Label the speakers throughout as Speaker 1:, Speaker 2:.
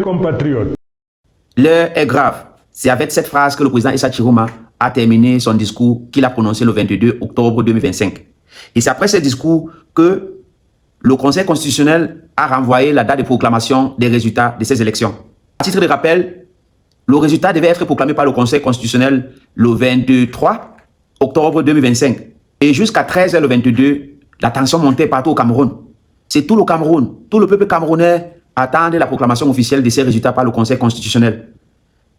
Speaker 1: Compatriotes.
Speaker 2: L'heure est grave. C'est avec cette phrase que le président Issa Chiroma a terminé son discours qu'il a prononcé le 22 octobre 2025. Et c'est après ce discours que le Conseil constitutionnel a renvoyé la date de proclamation des résultats de ces élections. À titre de rappel, le résultat devait être proclamé par le Conseil constitutionnel le 23 octobre 2025. Et jusqu'à 13h le 22, la tension montait partout au Cameroun. C'est tout le Cameroun, tout le peuple camerounais attendait la proclamation officielle de ces résultats par le Conseil constitutionnel.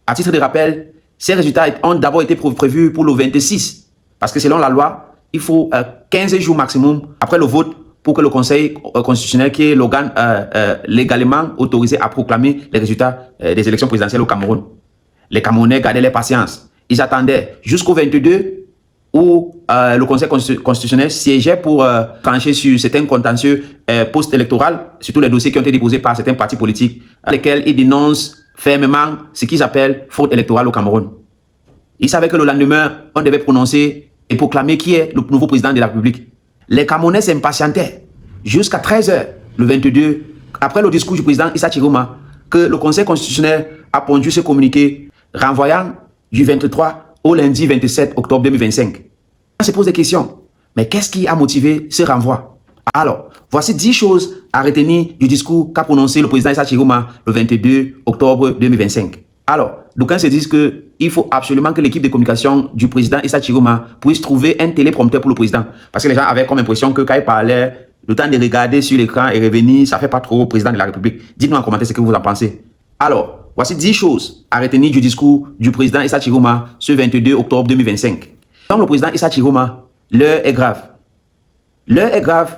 Speaker 2: À titre de rappel, ces résultats ont d'abord été prévus pour le 26, parce que selon la loi, il faut 15 jours maximum après le vote pour que le Conseil constitutionnel, qui est l'organe légalement autorisé à proclamer les résultats des élections présidentielles au Cameroun. Les Camerounais gardaient leur patience. Ils attendaient jusqu'au 22 où le Conseil constitutionnel siégeait pour trancher sur certains contentieux post-électoraux, surtout les dossiers qui ont été déposés par certains partis politiques, à lesquels ils dénoncent fermement ce qu'ils appellent fraude électorale au Cameroun. Ils savaient que le lendemain, on devait prononcer et proclamer qui est le nouveau président de la République. Les Camerounais s'impatientaient jusqu'à 13h le 22, après le discours du président Issa Chiroma, que le Conseil constitutionnel a pondu ce communiqué renvoyant du 23 au lundi 27 octobre 2025. On se pose des questions. Mais qu'est-ce qui a motivé ce renvoi? Alors, voici 10 choses à retenir du discours qu'a prononcé le président Issa Chiroma le 22 octobre 2025. Alors, d'aucuns se disent qu'il faut absolument que l'équipe de communication du président Issa Chiroma puisse trouver un téléprompteur pour le président. Parce que les gens avaient comme impression que quand il parlait, le temps de regarder sur l'écran et revenir, ça ne fait pas trop au président de la République. Dites-nous en commentaire ce que vous en pensez. Alors, voici 10 choses à retenir du discours du président Issa Chiroma ce 22 octobre 2025. Selon le président Issa Chiroma, l'heure est grave. L'heure est grave,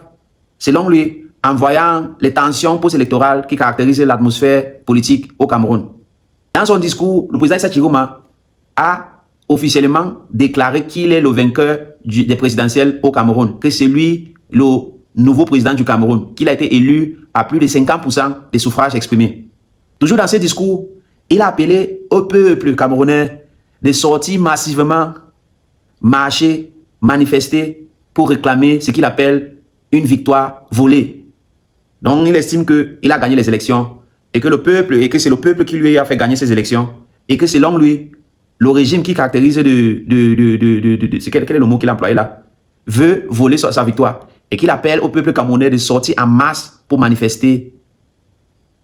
Speaker 2: selon lui, en voyant les tensions post-électorales qui caractérisent l'atmosphère politique au Cameroun. Dans son discours, le président Issa Chiroma a officiellement déclaré qu'il est le vainqueur des présidentielles au Cameroun, que c'est lui le nouveau président du Cameroun, qu'il a été élu à plus de 50% des suffrages exprimés. Toujours dans ce discours, il a appelé au peuple camerounais de sortir massivement, marcher, manifester pour réclamer ce qu'il appelle une victoire volée. Donc il estime qu'il a gagné les élections et que le peuple, et que c'est le peuple qui lui a fait gagner ces élections et que selon lui, le régime qui caractérise quel est le mot qu'il a employé là, veut voler sa victoire et qu'il appelle au peuple camerounais de sortir en masse pour manifester,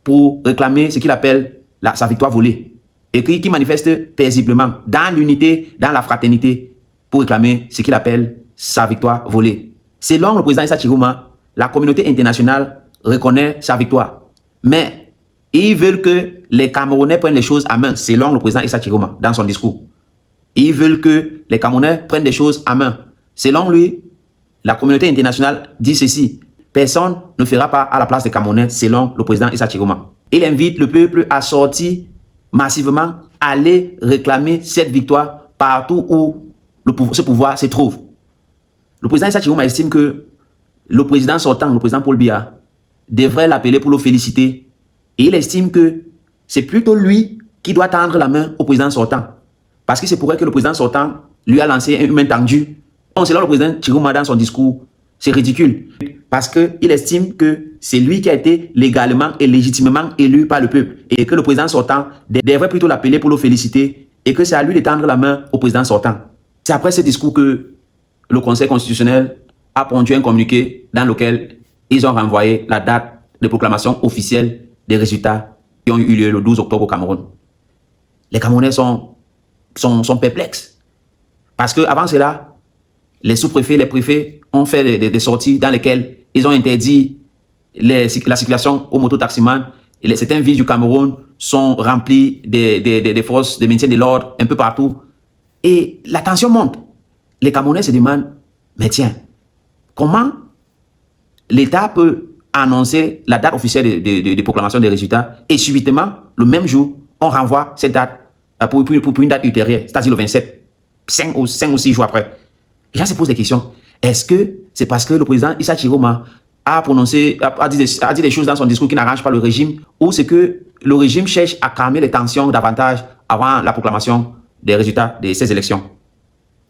Speaker 2: pour réclamer ce qu'il appelle sa victoire volée et qui manifeste paisiblement dans l'unité, dans la fraternité pour réclamer ce qu'il appelle sa victoire volée. Selon le président Issa Chiroma, la communauté internationale reconnaît sa victoire. Mais ils veulent que les Camerounais prennent les choses à main, selon le président Issa Chiroma, dans son discours. Ils veulent que les Camerounais prennent les choses à main. Selon lui, la communauté internationale dit ceci: personne ne fera pas à la place des Camerounais, selon le président Issa Chiroma. Il invite le peuple à sortir massivement, aller réclamer cette victoire partout où ce pouvoir se trouve. Le président Issa Chiroma estime que le président sortant, le président Paul Biya, devrait l'appeler pour le féliciter. Et il estime que c'est plutôt lui qui doit tendre la main au président sortant. Parce que c'est pourrait que le président sortant lui a lancé une main tendue. Donc, selon le président Chiroma dans son discours, c'est ridicule. Parce qu'il estime que c'est lui qui a été légalement et légitimement élu par le peuple. Et que le président sortant devrait plutôt l'appeler pour le féliciter. Et que c'est à lui de tendre la main au président sortant. C'est après ce discours que le Conseil constitutionnel a pondu un communiqué dans lequel ils ont renvoyé la date de proclamation officielle des résultats qui ont eu lieu le 12 octobre au Cameroun. Les Camerounais sont perplexes. Parce qu'avant cela, les sous-préfets, les préfets ont fait des sorties dans lesquelles ils ont interdit la circulation aux mototaximans. Certains villes du Cameroun sont remplies des forces de maintien de l'ordre un peu partout. Et la tension monte. Les Camerounais se demandent, mais tiens, comment l'État peut annoncer la date officielle de proclamation des résultats et subitement, le même jour, on renvoie cette date pour une date ultérieure, c'est-à-dire le 27, 5 ou 6 jours après. Les gens se posent des questions. Est-ce que c'est parce que le président Issa Chiroma a dit des choses dans son discours qui n'arrangent pas le régime, ou c'est que le régime cherche à calmer les tensions davantage avant la proclamation des résultats de ces élections?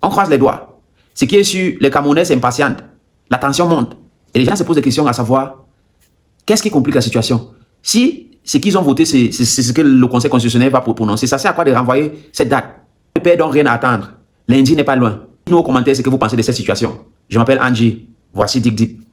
Speaker 2: On croise les doigts. Ce qui est sûr, les Camerounais s'impatientent. La tension monte. Et les gens se posent des questions à savoir, qu'est-ce qui complique la situation? Si ce qu'ils ont voté, c'est ce que le Conseil constitutionnel va prononcer. Ça sert à quoi de renvoyer cette date? Le père donc rien à attendre. Lundi n'est pas loin. Dites-nous aux commentaires ce que vous pensez de cette situation. Je m'appelle Angie. Voici Dik Dik.